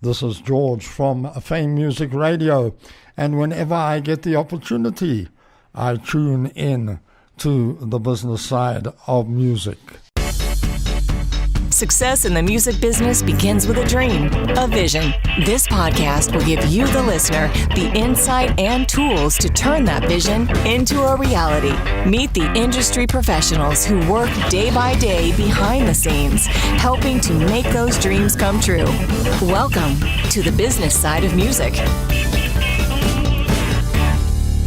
This is George from Fame Music Radio, and whenever I get the opportunity, I tune in to the business side of music. Success in the music business begins with a dream, a vision. This podcast will give you, the listener, the insight and tools to turn that vision into a reality. Meet the industry professionals who work day by day behind the scenes, helping to make those dreams come true. Welcome to the business side of music.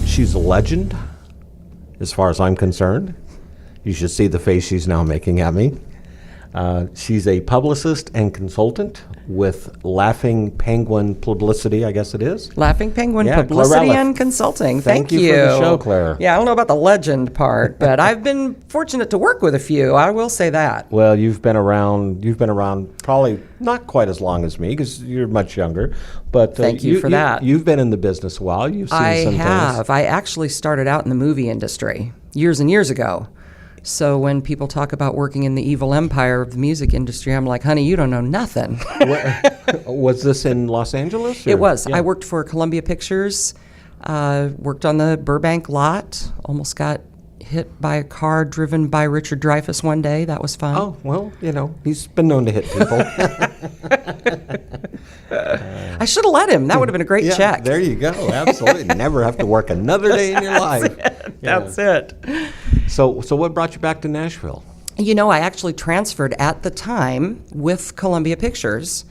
She's a legend, as far as I'm concerned. You should see the face she's now making at me. She's a publicist and consultant with Laughing Penguin Publicity, I guess it is. Laughing Penguin Publicity and Consulting. Thank you for the show, Claire. Yeah, I don't know about the legend part, but I've been fortunate to work with a few. I will say that. Well, you've been around probably not quite as long as me because you're much younger. But thank you for that. You've been in the business a while. You've seen some things. I have. I actually started out in the movie industry years and years ago. So when people talk about working in the evil empire of the music industry, I'm like, honey, you don't know nothing. Was this in Los Angeles? It was. Yeah. I worked for Columbia Pictures, worked on the Burbank lot, almost got hit by a car driven by Richard Dreyfuss one day. That was fun. Oh, well, he's been known to hit people. I should have let him. That would have been a great check. There you go. Absolutely. Never have to work another day in your life. That's it. So what brought you back to Nashville? I actually transferred at the time with Columbia Pictures.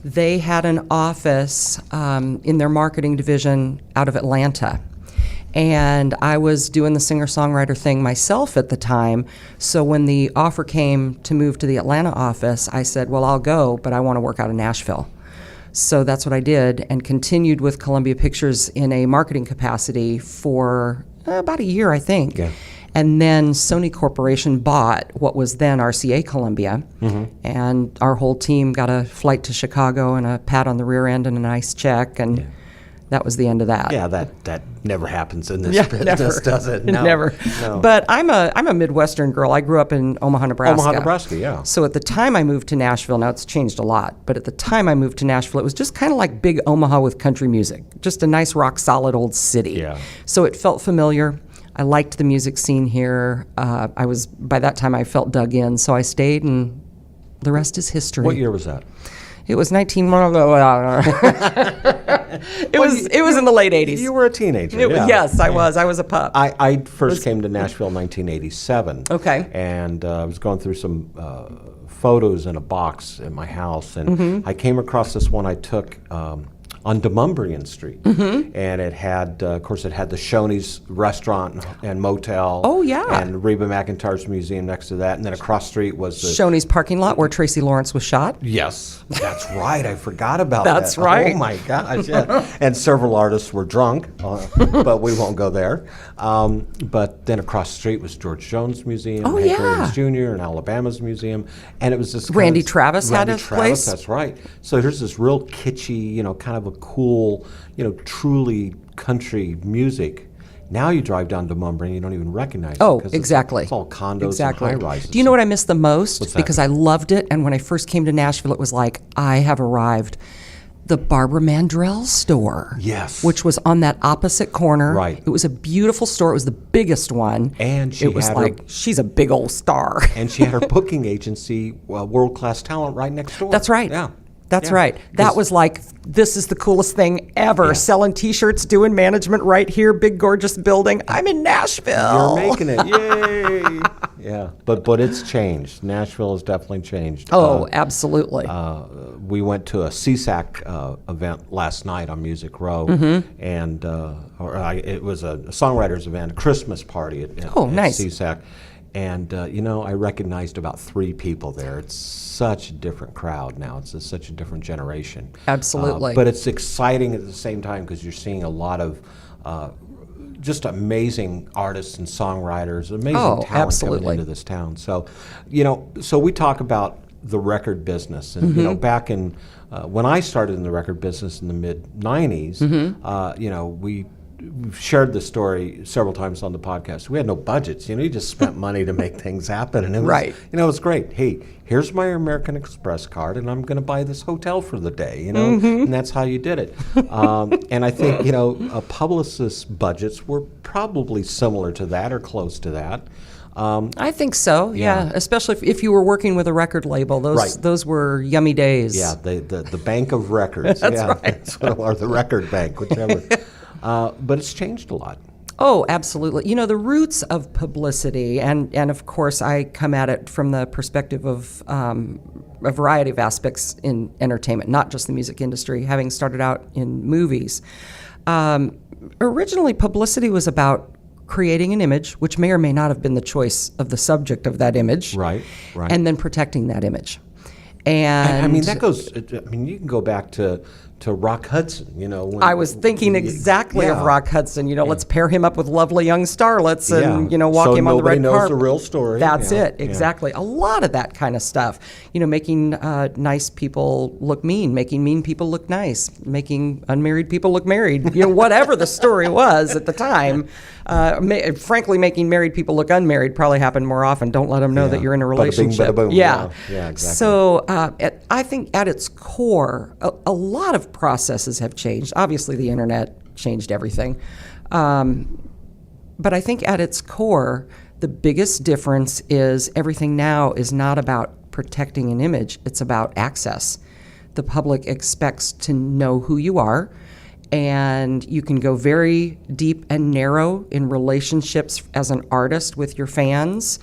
They had an office in their marketing division out of Atlanta. And I was doing the singer-songwriter thing myself at the time. So when the offer came to move to the Atlanta office, I said, well, I'll go, but I want to work out of Nashville. So that's what I did and continued with Columbia Pictures in a marketing capacity for about a year, I think. Yeah. And then Sony Corporation bought what was then RCA Columbia, and our whole team got a flight to Chicago and a pat on the rear end and a nice check, and that was the end of that. Yeah, that never happens in this business, does it? No, never. No. But I'm a Midwestern girl. I grew up in Omaha, Nebraska. Omaha, Nebraska, yeah. So at the time I moved to Nashville, now it's changed a lot, but at the time I moved to Nashville, it was just kind of like big Omaha with country music, just a nice rock solid old city. Yeah. So it felt familiar. I liked the music scene here. By that time I felt dug in, so I stayed, and the rest is history. What year was that? It was It was in the late 80s. You were a teenager. Yes, I was. I was a pup. I first came to Nashville in 1987. Okay. And I was going through some photos in a box in my house, and I came across this one I took on Demumbrian Street. And it had, of course, the Shoney's restaurant and motel. Oh, yeah. And Reba McEntire's museum next to that. And then across the street was the Shoney's parking lot where Tracy Lawrence was shot. Yes, that's right. I forgot about that. That's right. Oh, my gosh, yeah. And several artists were drunk, but we won't go there. But then across the street was George Jones Museum, Hank Williams Jr., and Alabama's museum. And it was this Randy Travis had his place. That's right. So there's this real kitschy, kind of a cool, truly country music. Now you drive down to Demumbrian and you don't even recognize it. Oh, exactly. It's all condos and high-rises. Do you know what I miss the most? What's that? Because I loved it, and when I first came to Nashville, it was like, I have arrived. The Barbara Mandrell store. Yes. Which was on that opposite corner. Right. It was a beautiful store. It was the biggest one. And she's a big old star. And she had her booking agency, World-Class Talent, right next door. That's right. Yeah. That's right. That was like, this is the coolest thing ever. Yeah. Selling T-shirts, doing management right here, big gorgeous building. I'm in Nashville. You're making it. Yay. Yeah. But it's changed. Nashville has definitely changed. Oh, absolutely. We went to a CSAC event last night on Music Row, and it was a songwriters event, a Christmas party at nice. CSAC. And, I recognized about 3 people there. It's such a different crowd now. It's such a different generation. Absolutely. But it's exciting at the same time because you're seeing a lot of just amazing artists and songwriters, amazing talent coming into this town. So, so we talk about the record business. And, back in, when I started in the record business in the mid-'90s, we've shared this story several times on the podcast. We had no budgets. You just spent money to make things happen. And it was, right. It was great. Hey, here's my American Express card, and I'm going to buy this hotel for the day, and that's how you did it. And I think, a publicist's budgets were probably similar to that or close to that. I think so, yeah. Especially if you were working with a record label. Those were yummy days. Yeah, the bank of records. That's right. Or the record bank, whichever. But it's changed a lot. Oh, absolutely. The roots of publicity, and of course I come at it from the perspective of a variety of aspects in entertainment, not just the music industry, having started out in movies. Originally, publicity was about creating an image, which may or may not have been the choice of the subject of that image. Right. And then protecting that image. And that goes, you can go back to Rock Hudson, when I was thinking exactly of Rock Hudson. Let's pair him up with lovely young starlets and, walk him on the red carpet. So nobody knows the real story. That's it, exactly. A lot of that kind of stuff. Making nice people look mean, making mean people look nice, making unmarried people look married, whatever the story was at the time. Frankly, making married people look unmarried probably happened more often. Don't let them know that you're in a relationship. Bada bing, bada boom. Yeah, exactly. So I think at its core, a lot of processes have changed. Obviously, the internet changed everything. But I think at its core, the biggest difference is everything now is not about protecting an image. It's about access. The public expects to know who you are, and you can go very deep and narrow in relationships as an artist with your fans,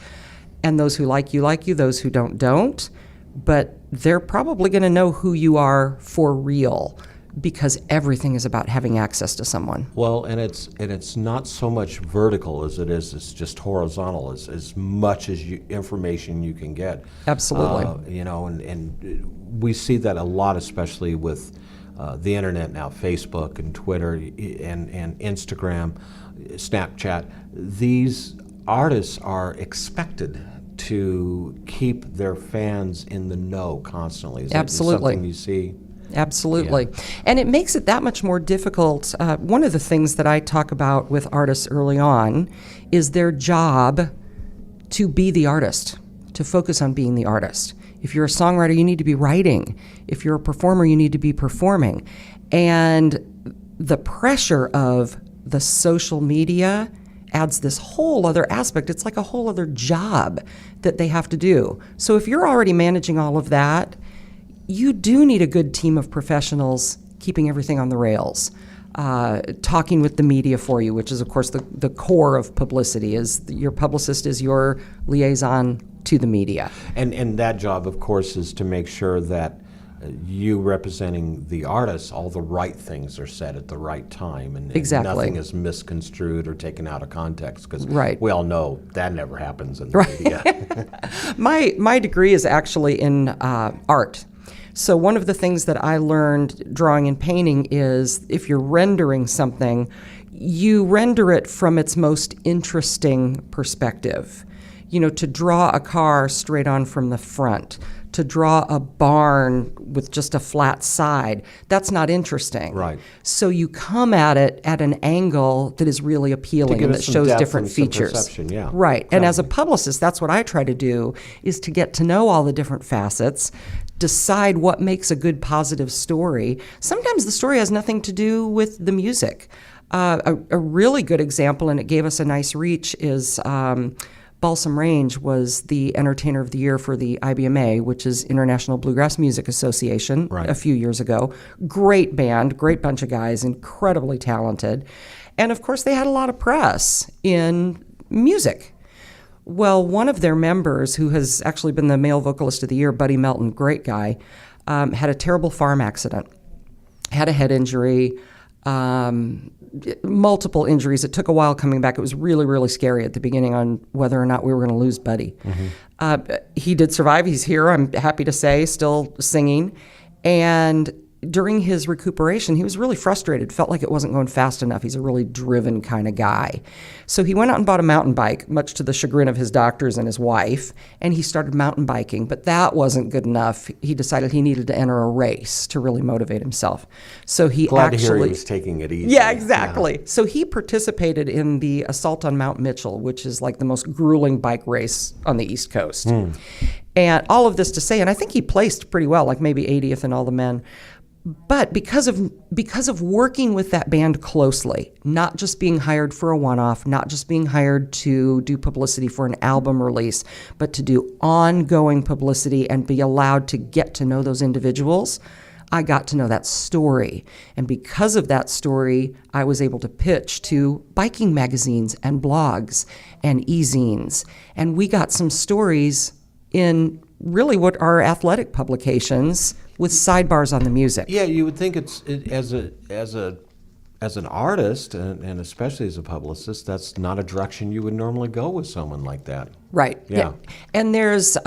and those who like you, those who don't. But they're probably going to know who you are for real, because everything is about having access to someone. Well, and it's not so much vertical as it is. It's just horizontal, as much as information you can get. Absolutely. And we see that a lot, especially with the internet now, Facebook and Twitter and Instagram, Snapchat. These artists are expected to keep their fans in the know constantly. Is Absolutely. That something you see? Absolutely. Yeah. And it makes it that much more difficult. One of the things that I talk about with artists early on is their job to be the artist, to focus on being the artist. If you're a songwriter, you need to be writing. If you're a performer, you need to be performing. And the pressure of the social media adds this whole other aspect. It's like a whole other job that they have to do. So if you're already managing all of that, you do need a good team of professionals keeping everything on the rails, talking with the media for you, which is, of course, the core of publicity. Is your publicist is your liaison to the media. And that job, of course, is to make sure that you representing the artist, all the right things are said at the right time, and exactly. nothing is misconstrued or taken out of context, because right. we all know that never happens in the media. My degree is actually in art. So one of the things that I learned drawing and painting is if you're rendering something, you render it from its most interesting perspective. To draw a car straight on from the front, to draw a barn with just a flat side, that's not interesting. Right. So you come at it at an angle that is really appealing and that shows different features. Perception, yeah. Right. Exactly. And as a publicist, that's what I try to do, is to get to know all the different facets, decide what makes a good positive story. Sometimes the story has nothing to do with the music. A really good example, and it gave us a nice reach, is Balsam Range was the Entertainer of the Year for the IBMA, which is International Bluegrass Music Association, right. a few years ago. Great band, great bunch of guys, incredibly talented. And of course, they had a lot of press in music. Well, one of their members, who has actually been the male vocalist of the year, Buddy Melton, great guy, had a terrible farm accident, had a head injury, multiple injuries. It took a while coming back. It was really, really scary at the beginning on whether or not we were going to lose Buddy. Mm-hmm. He did survive. He's here, I'm happy to say, still singing. And during his recuperation, he was really frustrated, felt like it wasn't going fast enough. He's a really driven kind of guy. So he went out and bought a mountain bike, much to the chagrin of his doctors and his wife, and he started mountain biking. But that wasn't good enough. He decided he needed to enter a race to really motivate himself. So he Glad to hear he was taking it easy. Yeah, exactly. Yeah. So he participated in the Assault on Mount Mitchell, which is like the most grueling bike race on the East Coast. And all of this to say, and I think he placed pretty well, like maybe 80th in all the men. But because of working with that band closely, not just being hired for a one-off, not just being hired to do publicity for an album release, but to do ongoing publicity and be allowed to get to know those individuals, I got to know that story. And because of that story, I was able to pitch to biking magazines and blogs and e-zines. And we got some stories in really what are athletic publications with sidebars on the music. Yeah, you would think as an artist and especially as a publicist, that's not a direction you would normally go with someone like that. Right. Yeah. And there's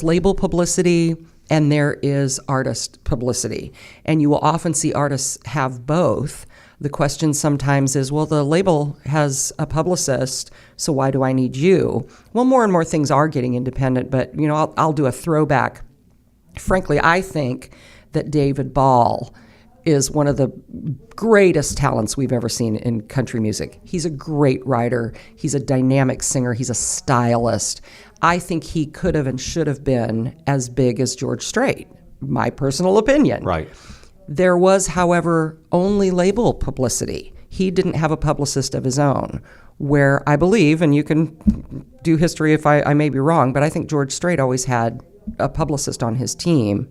label publicity and there is artist publicity, and you will often see artists have both. The question sometimes is, well, the label has a publicist, so why do I need you? Well, more and more things are getting independent, but I'll do a throwback. Frankly, I think that David Ball is one of the greatest talents we've ever seen in country music. He's a great writer. He's a dynamic singer. He's a stylist. I think he could have and should have been as big as George Strait, my personal opinion. Right. There was, however, only label publicity. He didn't have a publicist of his own, where I believe, and you can do history if I may be wrong, but I think George Strait always had a publicist on his team.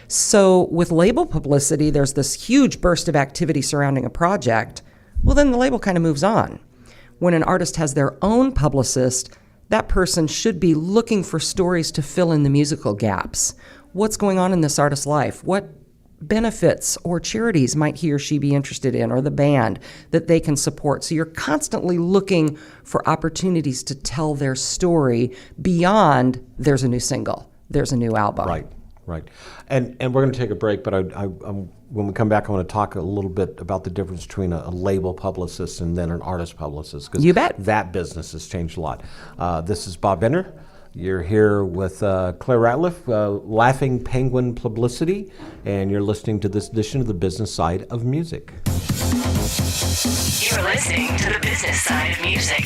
So with label publicity, there's this huge burst of activity surrounding a project. Well, then the label kind of moves on. When an artist has their own publicist, that person should be looking for stories to fill in the musical gaps. What's going on in this artist's life? What benefits or charities might he or she be interested in, or the band that they can support? So you're constantly looking for opportunities to tell their story beyond there's a new single, there's a new album. Right. And we're going to take a break, but when we come back, I want to talk a little bit about the difference between a label publicist and then an artist publicist. You bet. That business has changed a lot. This is Bob Bender. You're here with Claire Ratliff, Laughing Penguin Publicity, and you're listening to this edition of The Business Side of Music. You're listening to The Business Side of Music.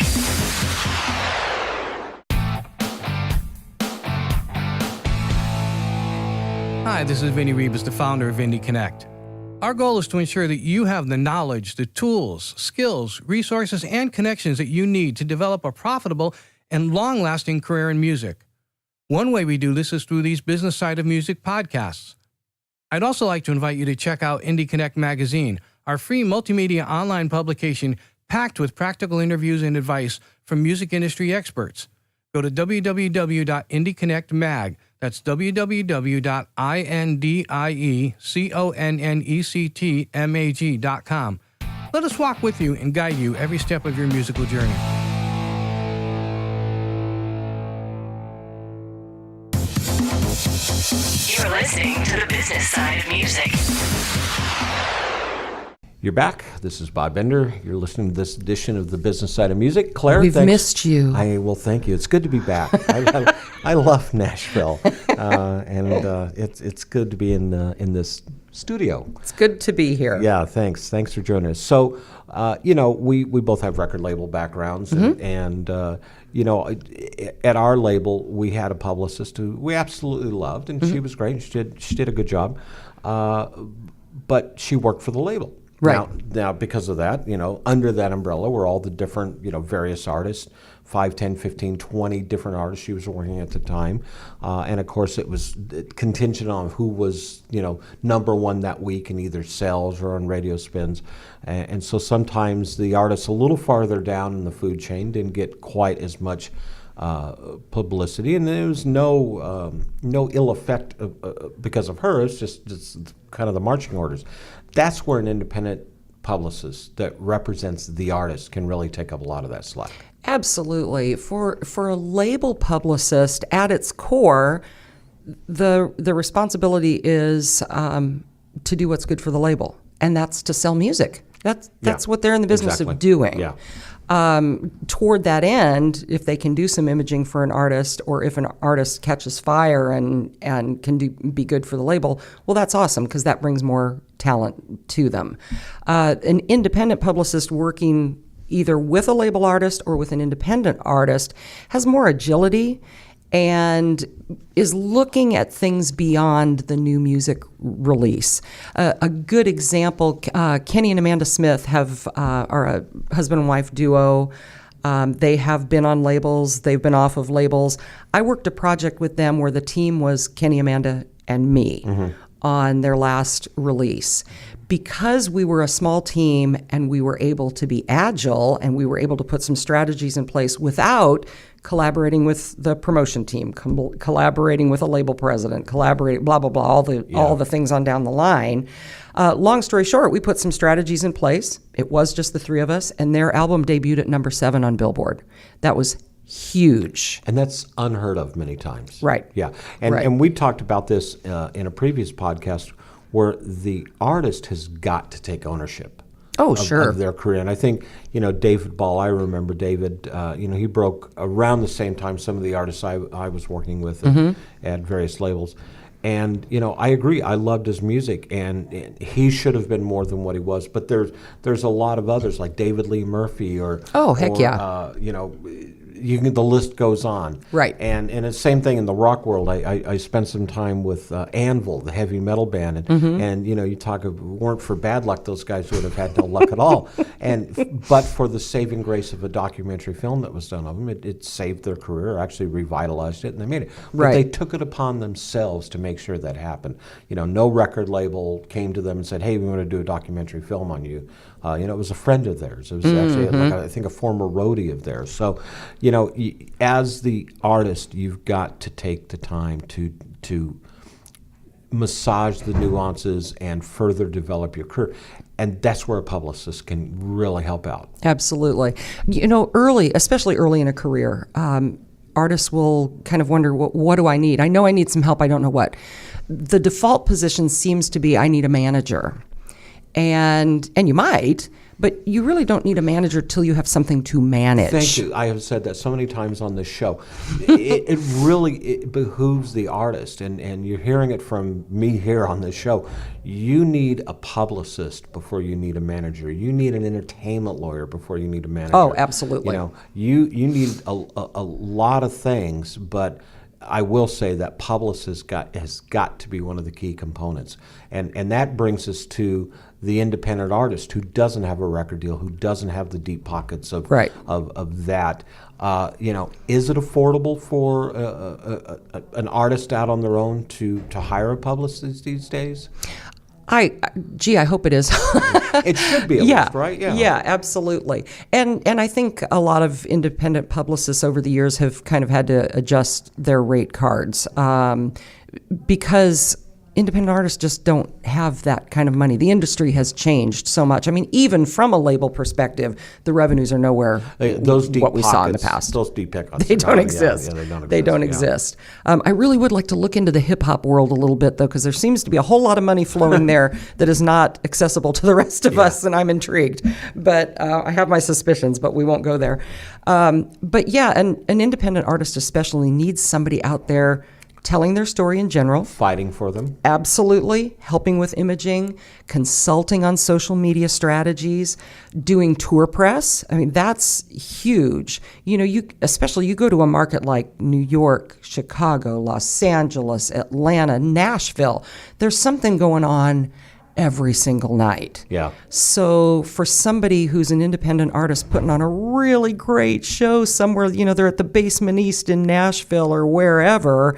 Hi, this is Vinny Rebus, the founder of Indie Connect. Our goal is to ensure that you have the knowledge, the tools, skills, resources, and connections that you need to develop a profitable and long-lasting career in music. One way we do this is through these Business Side of Music podcasts. I'd also like to invite you to check out Indie Connect magazine, our free multimedia online publication packed with practical interviews and advice from music industry experts. Go to www.indieconnectmag. That's www.indieconnectmag.com. Let us walk with you and guide you every step of your musical journey. You're listening to The Business Side of Music. You're back. This is Bob Bender. You're listening to this edition of The Business Side of Music. Claire, We've thanks. missed you. Well, thank you. It's good to be back. I love Nashville, and it's good to be in this studio. It's good to be here. Yeah, thanks. Thanks for joining us. So, we both have record label backgrounds, and at our label, we had a publicist who we absolutely loved, and she was great. She did a good job, but she worked for the label. Right. Now, because of that, under that umbrella were all the different, various artists, 5, 10, 15, 20 different artists she was working at the time. And of course, it was contingent on who was, number one that week in either sales or on radio spins. And so sometimes the artists a little farther down in the food chain didn't get quite as much publicity, and there was no ill effect because of her. It's just kind of the marching orders. That's where an independent publicist that represents the artist can really take up a lot of that slack. Absolutely. For a label publicist, at its core, the responsibility is to do what's good for the label, and that's to sell music. That's what they're in the business exactly. of doing. Yeah. Toward that end, if they can do some imaging for an artist, or if an artist catches fire and can be good for the label, well, that's awesome, because that brings more talent to them. An independent publicist working either with a label artist or with an independent artist has more agility and is looking at things beyond the new music release. A good example, Kenny and Amanda Smith are a husband and wife duo. They have been on labels. They've been off of labels. I worked a project with them where the team was Kenny, Amanda, and me on their last release. Because we were a small team and we were able to be agile and we were able to put some strategies in place without collaborating with the promotion team, collaborating with a label president, collaborating, blah, blah, blah, all the things on down the line. Long story short, we put some strategies in place. It was just the three of us, and their album debuted at number 7 on Billboard. That was huge. And that's unheard of many times. Right. Yeah. And we talked about this in a previous podcast, where the artist has got to take ownership of their career. And I think, David Ball, I remember David, he broke around the same time some of the artists I was working with at various labels. And, I agree. I loved his music, and he should have been more than what he was. But there's a lot of others, like David Lee Murphy the list goes on. Right. And it's the same thing in the rock world. I spent some time with Anvil, the heavy metal band, and you talk of, weren't for bad luck, those guys would have had no luck at all. But for the saving grace of a documentary film that was done of them, it saved their career, actually revitalized it, and they made it. But they took it upon themselves to make sure that happened. No record label came to them and said, "Hey, we want to do a documentary film on you." It was a friend of theirs. It was actually, I think, a former roadie of theirs. So, as the artist, you've got to take the time to massage the nuances and further develop your career. And that's where a publicist can really help out. Absolutely. Especially early in a career, artists will kind of wonder, what do I need? I know I need some help. I don't know what. The default position seems to be, I need a manager. And you might, but you really don't need a manager till you have something to manage. Thank you. I have said that so many times on this show. It really behooves the artist, and you're hearing it from me here on this show. You need a publicist before you need a manager. You need an entertainment lawyer before you need a manager. Oh, absolutely. You need a lot of things, but I will say that publicist has got to be one of the key components. And that brings us to the independent artist who doesn't have a record deal, who doesn't have the deep pockets of that. Is it affordable for an artist out on their own to hire a publicist these days? I hope it is. It should be at least, right? Yeah, absolutely. And I think a lot of independent publicists over the years have kind of had to adjust their rate cards because independent artists just don't have that kind of money. The industry has changed so much. I mean, even from a label perspective, the revenues are nowhere what we saw in the past. Those deep pockets. They don't exist. They don't exist. I really would like to look into the hip-hop world a little bit, though, because there seems to be a whole lot of money flowing there that is not accessible to the rest of us, and I'm intrigued. But I have my suspicions, but we won't go there. But yeah, an independent artist especially needs somebody out there telling their story in general. Fighting for them. Absolutely. Helping with imaging, consulting on social media strategies, doing tour press. I mean, that's huge. You go to a market like New York, Chicago, Los Angeles, Atlanta, Nashville. There's something going on every single night. Yeah. So for somebody who's an independent artist putting on a really great show somewhere, they're at the Basement East in Nashville or wherever,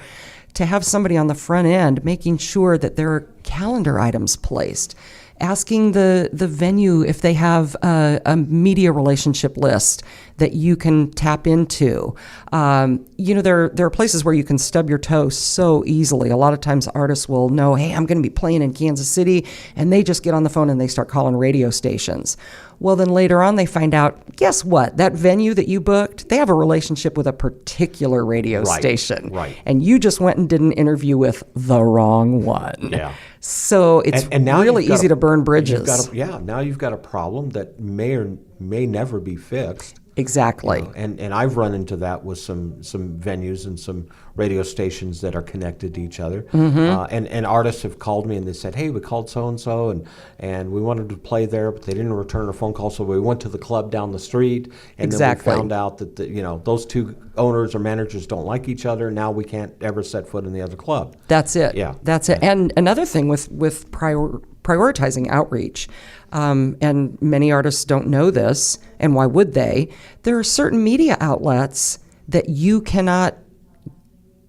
to have somebody on the front end making sure that there are calendar items placed, asking the venue if they have a media relationship list that you can tap into. There are places where you can stub your toe so easily. A lot of times artists will know, hey, I'm going to be playing in Kansas City, and they just get on the phone and they start calling radio stations. Well, then later on they find out, guess what? That venue that you booked, they have a relationship with a particular radio station. Right. And you just went and did an interview with the wrong one. Yeah. So it's and now really you've got easy to burn bridges. Now you've got a problem that may or may never be fixed. Exactly. And I've run into that with some venues and some radio stations that are connected to each other. And artists have called me and they said, hey, we called so-and-so and we wanted to play there, but they didn't return a phone call, so we went to the club down the street. And then we found out that those two owners or managers don't like each other. Now we can't ever set foot in the other club. That's it. Yeah. That's it. And another thing with prioritizing outreach, and many artists don't know this, and why would they? There are certain media outlets that you cannot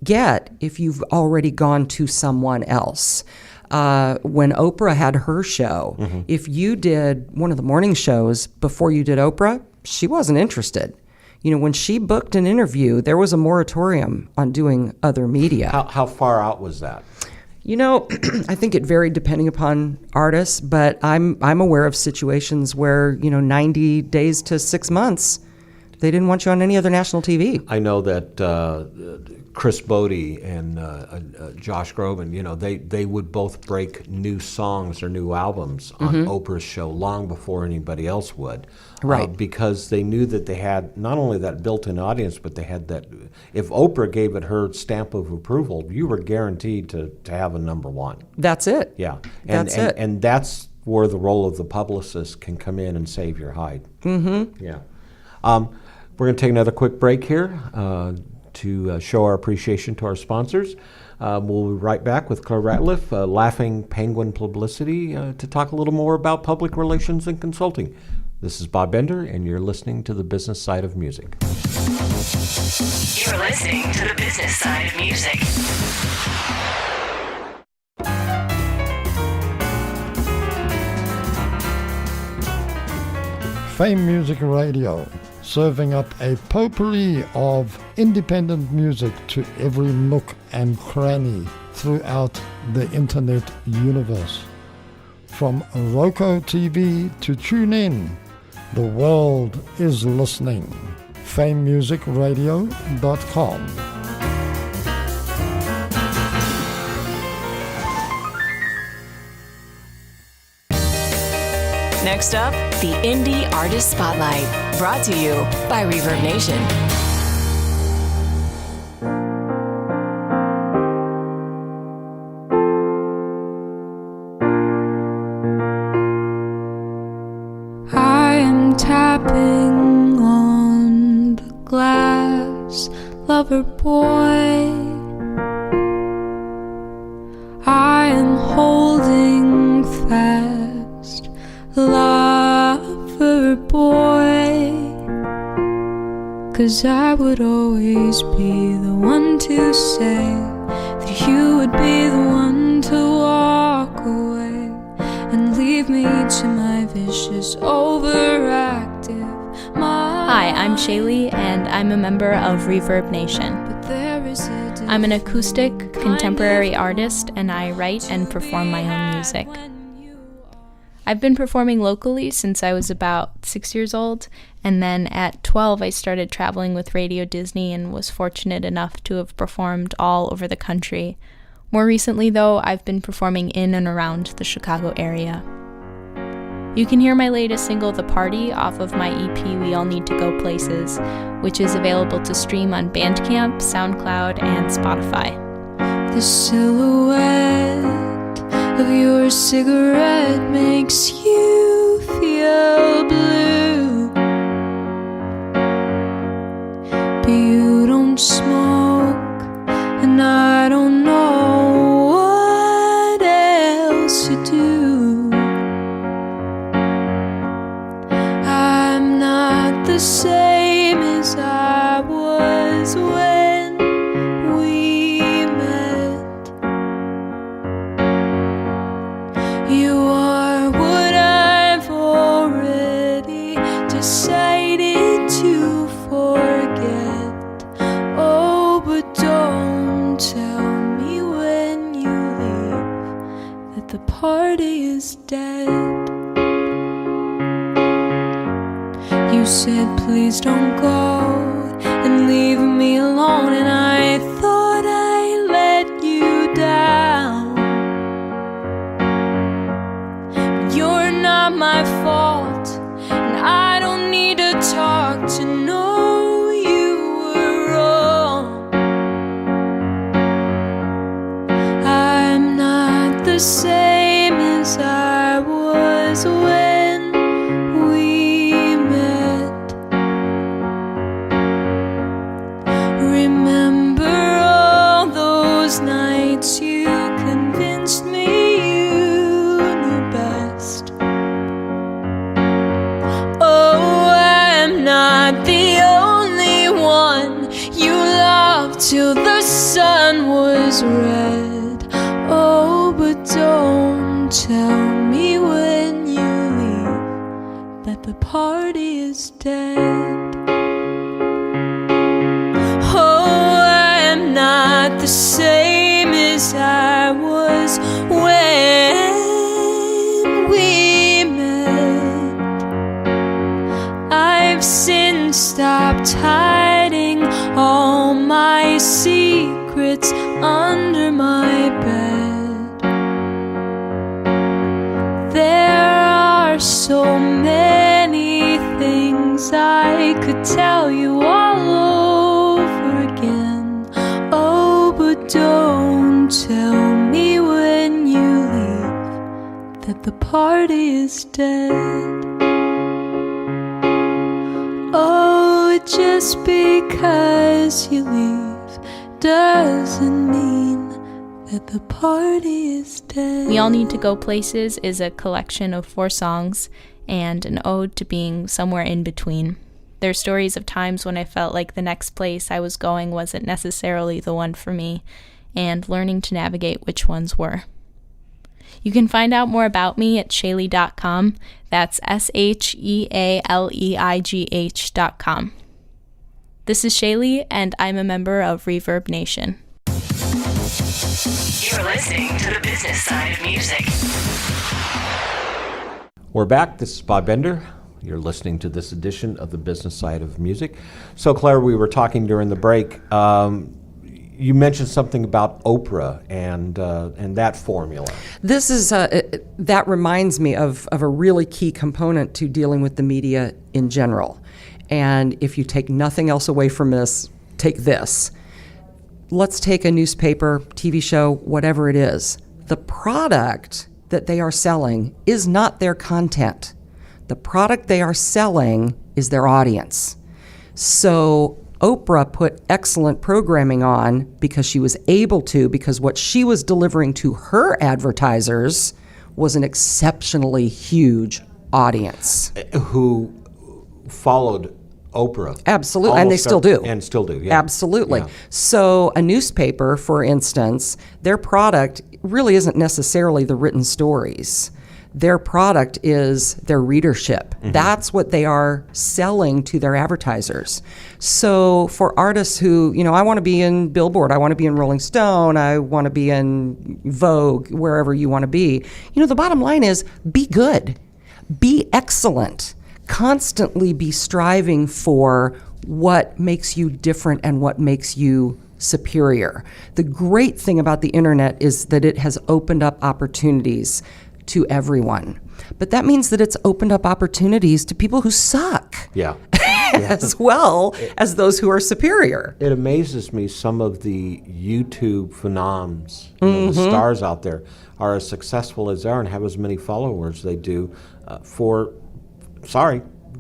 get if you've already gone to someone else. When Oprah had her show, if you did one of the morning shows before you did Oprah, she wasn't interested. When she booked an interview, there was a moratorium on doing other media. How far out was that? I think it varied depending upon artists, but I'm aware of situations where 90 days to 6 months, they didn't want you on any other national TV. I know that Chris Bodie and Josh Groban, they would both break new songs or new albums on Oprah's show long before anybody else would. Right. Because they knew that they had not only that built-in audience, but they had that. If Oprah gave it her stamp of approval, you were guaranteed to have a number one. That's it. Yeah. That's it. And that's where the role of the publicist can come in and save your hide. Mm-hmm. Yeah. We're going to take another quick break here to show our appreciation to our sponsors. We'll be right back with Claire Ratliff, Laughing Penguin Publicity, to talk a little more about public relations and consulting. This is Bob Bender, and you're listening to The Business Side of Music. You're listening to The Business Side of Music. Fame Music Radio, serving up a potpourri of independent music to every nook and cranny throughout the internet universe. From Roku TV to TuneIn, the world is listening. FameMusicRadio.com. Next up, the Indie Artist Spotlight, brought to you by Reverb Nation. I am tapping on the glass, lover boy. I am holding fast, lover boy. 'Cause I would always be the one to say that you would be the one to walk away and leave me to my vicious, overactive mind. Hi, I'm Shaylee, and I'm a member of Reverb Nation. But there is a I'm an acoustic, contemporary artist, and I write and perform my own music. I've been performing locally since I was about 6 years old, and then at 12 I started traveling with Radio Disney and was fortunate enough to have performed all over the country. More recently, though, I've been performing in and around the Chicago area. You can hear my latest single, The Party, off of my EP, We All Need to Go Places, which is available to stream on Bandcamp, SoundCloud, and Spotify. The silhouette of your cigarette makes you feel blue, but you don't smoke, and I don't know what else to do. I'm not the same as I was when we met. You are what I've already decided to forget. Oh, but don't tell me when you leave that the party is dead. You said please don't go and leave me alone, and I thought I let you down. not my fault, and I don't need to talk to know you were wrong. I'm not the same as I was when we met. Remember all those nights you convinced me you knew best. Oh, I'm not the only one you loved till the sun was red. Oh, but don't tell me when you leave that the party is dead. Oh, I'm not the same as I was when we met. I've since stopped hiding all my secrets under my bed. There are so many things I could tell you all over again. Oh, but don't tell me when you leave that the party is dead. Oh, just because you leave doesn't mean that the party is dead. We All Need to Go Places is a collection of 4 songs and an ode to being somewhere in between. They're stories of times when I felt like the next place I was going wasn't necessarily the one for me, and learning to navigate which ones were. You can find out more about me at shaleighh.com. That's SHEALEIGH.com. This is Shaylee, and I'm a member of Reverb Nation. You're listening to the business side of music. We're back. This is Bob Bender. You're listening to this edition of the business side of music. So, Claire, we were talking during the break. You mentioned something about Oprah and that formula. This is that reminds me of a really key component to dealing with the media in general. And if you take nothing else away from this, take this. Let's take a newspaper, TV show, whatever it is. The product that they are selling is not their content. The product they are selling is their audience. So Oprah put excellent programming on because she was able to, because what she was delivering to her advertisers was an exceptionally huge audience. Who followed Oprah. Absolutely, and they still do. And still do, yeah. Absolutely. Yeah. So a newspaper, for instance, their product really isn't necessarily the written stories. Their product is their readership. Mm-hmm. That's what they are selling to their advertisers. So for artists who, I want to be in Billboard, I want to be in Rolling Stone, I want to be in Vogue, wherever you want to be, the bottom line is be good, be excellent, constantly be striving for what makes you different and what makes you superior. The great thing about the internet is that it has opened up opportunities to everyone. But that means that it's opened up opportunities to people who suck. Yeah. As well as those who are superior. It amazes me some of the YouTube phenoms, the stars out there are as successful as they are and have as many followers they do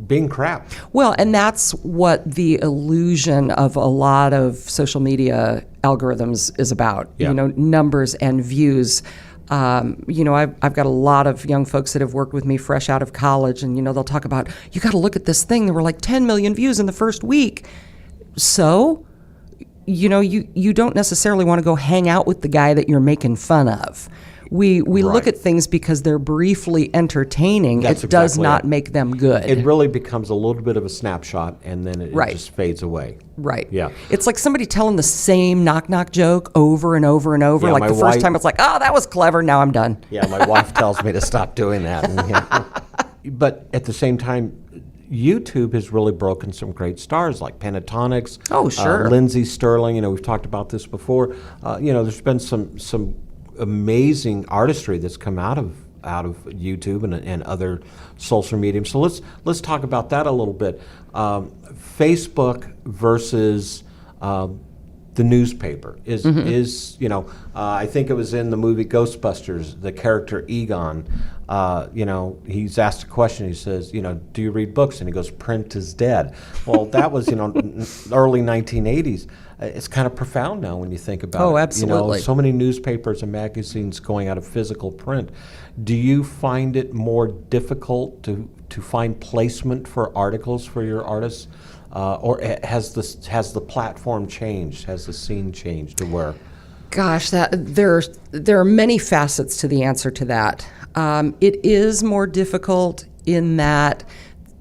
being crap. Well, and that's what the illusion of a lot of social media algorithms is about. Yeah. Numbers and views. I've got a lot of young folks that have worked with me fresh out of college, and they'll talk about, you got to look at this thing. There were like 10 million views in the first week. So, you don't necessarily want to go hang out with the guy that you're making fun of. We look at things because they're briefly entertaining. That's it does exactly not it. make them good. It really becomes a little bit of a snapshot, and then it just fades away. Right. Yeah. It's like somebody telling the same knock-knock joke over and over and over. Yeah, like my the first wife- time it's like, oh, that was clever, now I'm done. Yeah, my wife tells me to stop doing that. But at the same time, YouTube has really broken some great stars like Pentatonics. Oh, sure. Lindsey Sterling. We've talked about this before. There's been some amazing artistry that's come out of YouTube and other social media. So let's talk about that a little bit. Facebook versus the newspaper is I think it was in the movie Ghostbusters, the character Egon, he's asked a question. He says, do you read books? And he goes, print is dead. Well, that was early 1980s. It's kind of profound now when you think about it. Oh, absolutely. So many newspapers and magazines going out of physical print. Do you find it more difficult to find placement for articles for your artists? Or has the platform changed? Has the scene changed to where? Gosh, there are many facets to the answer to that. It is more difficult in that,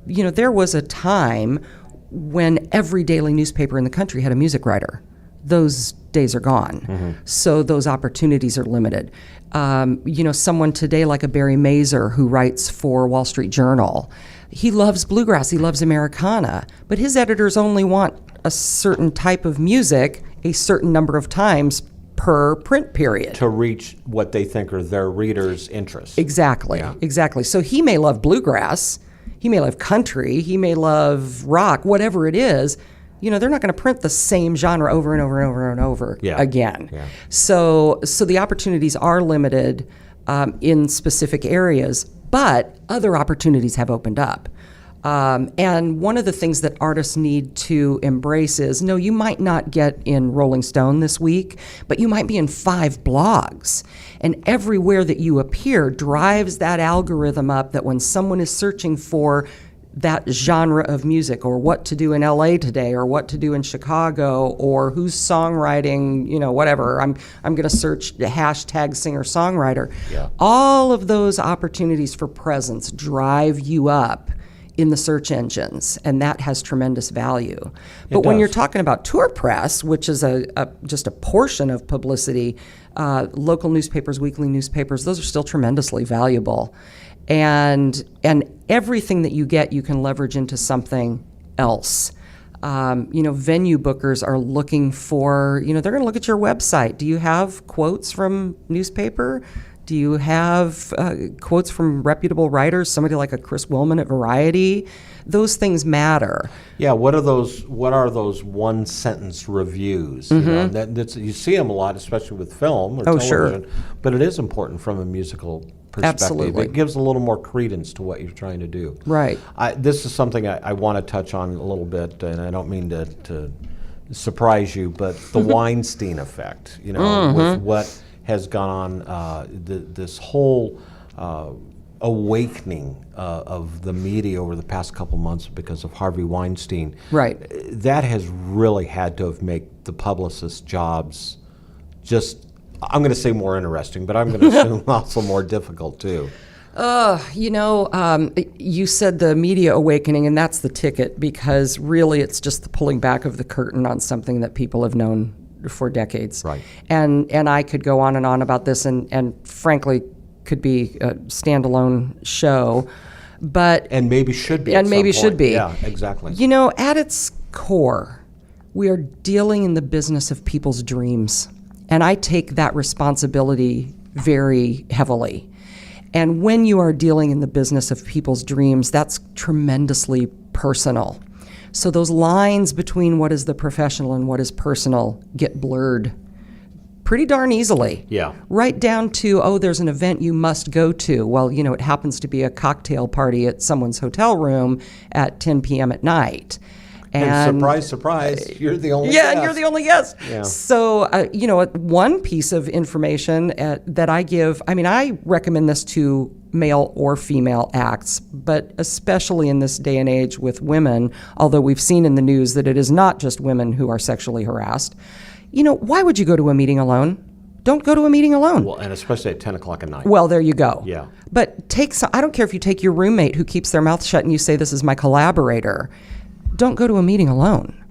there was a time when every daily newspaper in the country had a music writer. Those days are gone. Mm-hmm. So those opportunities are limited. Someone today like a Barry Mazer who writes for Wall Street Journal, he loves bluegrass, he loves Americana, but his editors only want a certain type of music a certain number of times per print period. To reach what they think are their readers' interests. Exactly, yeah. Exactly. So he may love bluegrass, he may love country, he may love rock, whatever it is. They're not going to print the same genre over and over and over and over again. Yeah. So the opportunities are limited in specific areas, but other opportunities have opened up. And one of the things that artists need to embrace is, no, you might not get in Rolling Stone this week, but you might be in 5 blogs. And everywhere that you appear drives that algorithm up that when someone is searching for that genre of music, or what to do in LA today, or what to do in Chicago, or who's songwriting, whatever. I'm going to search the hashtag singer-songwriter. Yeah. All of those opportunities for presence drive you up in the search engines, and that has tremendous value. But when you're talking about tour press, which is just a portion of publicity, local newspapers, weekly newspapers, those are still tremendously valuable. And everything that you get, you can leverage into something else. Venue bookers are looking for, they're going to look at your website. Do you have quotes from newspaper? Do you have quotes from reputable writers, somebody like a Chris Willman at Variety? Those things matter. Yeah, what are those one-sentence reviews? Mm-hmm. You see them a lot, especially with film or television, sure. But it is important from a musical perspective. Absolutely. It gives a little more credence to what you're trying to do. Right. This is something I want to touch on a little bit, and I don't mean to surprise you, but the Weinstein effect, mm-hmm. with what has gone on, this whole awakening of the media over the past couple months because of Harvey Weinstein. Right. That has really had to have made the publicist's jobs just, I'm going to say more interesting, but I'm going to assume also more difficult too. You said the media awakening, and that's the ticket, because really it's just the pulling back of the curtain on something that people have known for decades. Right. And I could go on and on about this, and frankly could be a standalone show, and maybe should be. And maybe should be. Yeah, exactly. At its core, we are dealing in the business of people's dreams, and I take that responsibility very heavily. And when you are dealing in the business of people's dreams, that's tremendously personal. So those lines between what is the professional and what is personal get blurred pretty darn easily. Yeah. Right down to, there's an event you must go to. Well, it happens to be a cocktail party at someone's hotel room at 10 p.m. at night. And surprise, surprise, you're the only guest. Yeah, and you're the only guest. Yeah. So, one piece of information that I give, I recommend this to male or female acts, but especially in this day and age with women, although we've seen in the news that it is not just women who are sexually harassed. Why would you go to a meeting alone? Don't go to a meeting alone. Well, and especially at 10 o'clock at night. Well, there you go. Yeah. But I don't care if you take your roommate who keeps their mouth shut and you say, this is my collaborator. Don't go to a meeting alone.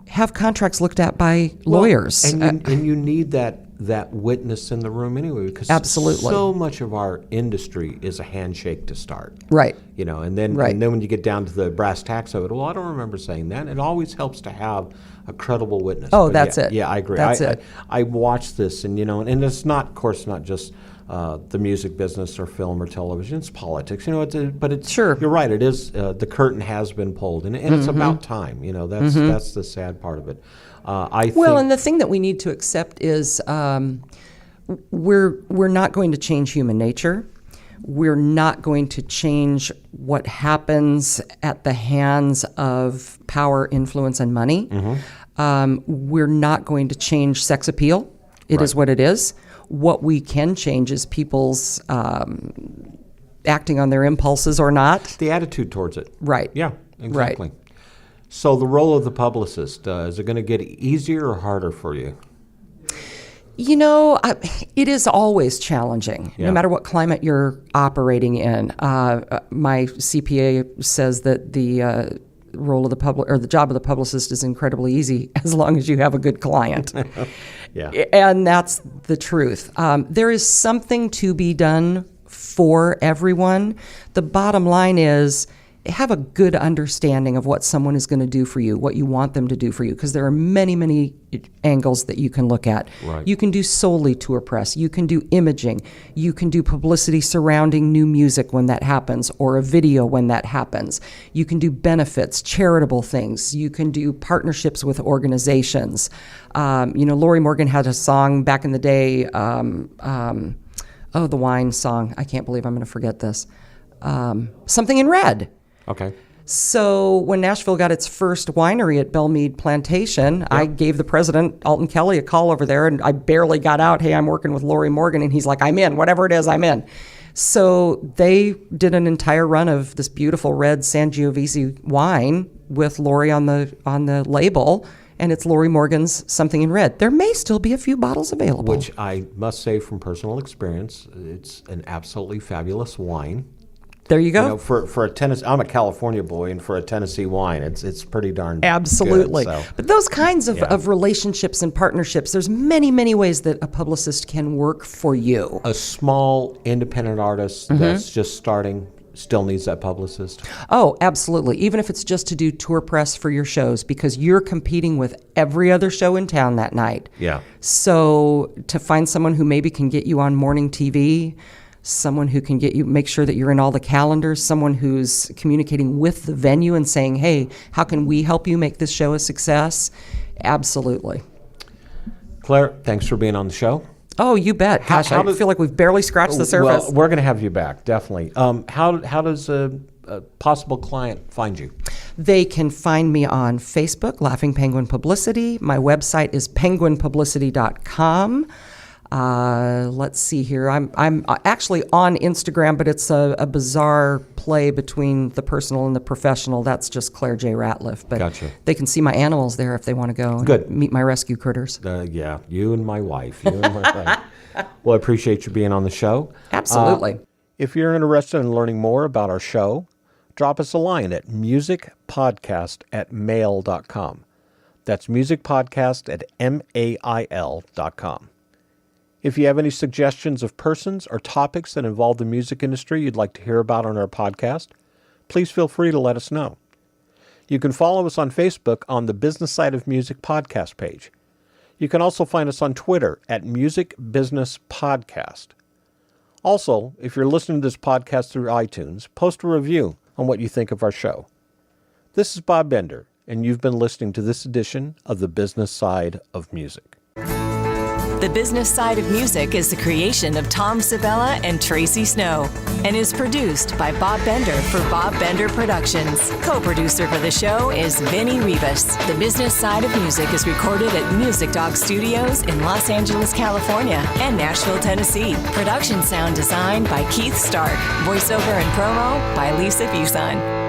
Have contracts looked at by lawyers. And you need that witness in the room anyway, because absolutely. So much of our industry is a handshake to start. Right. And then when you get down to the brass tacks of it, well, I don't remember saying that. It always helps to have a credible witness. Oh, that's it. Yeah, I agree. That's it. I watched this, and and it's not, of course, not just the music business or film or television. It's politics, but it's, Sure. you're right, it is, the curtain has been pulled, and it's about time, that's the sad part of it. I think, Well, and the thing that we need to accept is we're not going to change human nature. We're not going to change what happens at the hands of power, influence, and money. We're not going to change sex appeal. It is what it is. What we can change is people's acting on their impulses or not. the attitude towards it. Right. Yeah, exactly. So the role of the publicist, is it going to get easier or harder for you? It is always challenging, Yeah. no matter what climate you're operating in. My CPA says that the role of the job of the publicist is incredibly easy as long as you have a good client. Yeah. And that's the truth. There is something to be done for everyone. The bottom line is have a good understanding of what someone is going to do for you, what you want them to do for you, because there are many, many angles that you can look at. Right. You can do solely tour press. You can do imaging. You can do publicity surrounding new music when that happens, or a video when that happens. You can do benefits, charitable things. You can do partnerships with organizations. Lori Morgan had a song back in the day, the wine song. I can't believe I'm going to forget this. Something in Red. Okay. So when Nashville got its first winery at Belmead Plantation, I gave the president, Alton Kelly, a call over there, and I barely got out, hey, I'm working with Lori Morgan, and he's like, I'm in, whatever it is, I'm in. So they did an entire run of this beautiful red Sangiovese wine with Lori on the label, and it's Lori Morgan's Something in Red. There may still be a few bottles available. Which I must say from personal experience, it's an absolutely fabulous wine. There you go. For a Tennessee, I'm a California boy, and for a Tennessee wine, it's pretty darn Absolutely. good, so. But those kinds of relationships and partnerships, there's many, many ways that a publicist can work for you. A small independent artist that's just starting still needs that publicist? Oh, absolutely. Even if it's just to do tour press for your shows, because you're competing with every other show in town that night. Yeah. So to find someone who maybe can get you on morning TV, someone who can get you, make sure that you're in all the calendars, someone who's communicating with the venue and saying, hey, how can we help you make this show a success? Absolutely. Claire, thanks for being on the show. Oh, you bet. Gosh, I feel like we've barely scratched the surface. Well, we're going to have you back, definitely. How does a possible client find you? They can find me on Facebook, Laughing Penguin Publicity. My website is penguinpublicity.com. Let's see here. I'm actually on Instagram, but it's a bizarre play between the personal and the professional. That's just Claire J. Ratliff. But Gotcha. They can see my animals there if they want to go and Good. meet my rescue critters. Yeah, you and my wife. Well, I appreciate you being on the show. Absolutely. If you're interested in learning more about our show, drop us a line at musicpodcast@mail.com. That's musicpodcast@mail.com. If you have any suggestions of persons or topics that involve the music industry you'd like to hear about on our podcast, please feel free to let us know. You can follow us on Facebook on the Business Side of Music podcast page. You can also find us on Twitter at Music Business Podcast. Also, if you're listening to this podcast through iTunes, post a review on what you think of our show. This is Bob Bender, and you've been listening to this edition of The Business Side of Music. The Business Side of Music is the creation of Tom Sabella and Tracy Snow and is produced by Bob Bender for Bob Bender Productions. Co-producer for the show is Vinny Rivas. The Business Side of Music is recorded at Music Dog Studios in Los Angeles, California and Nashville, Tennessee. Production sound designed by Keith Stark. Voiceover and promo by Lisa Fuson.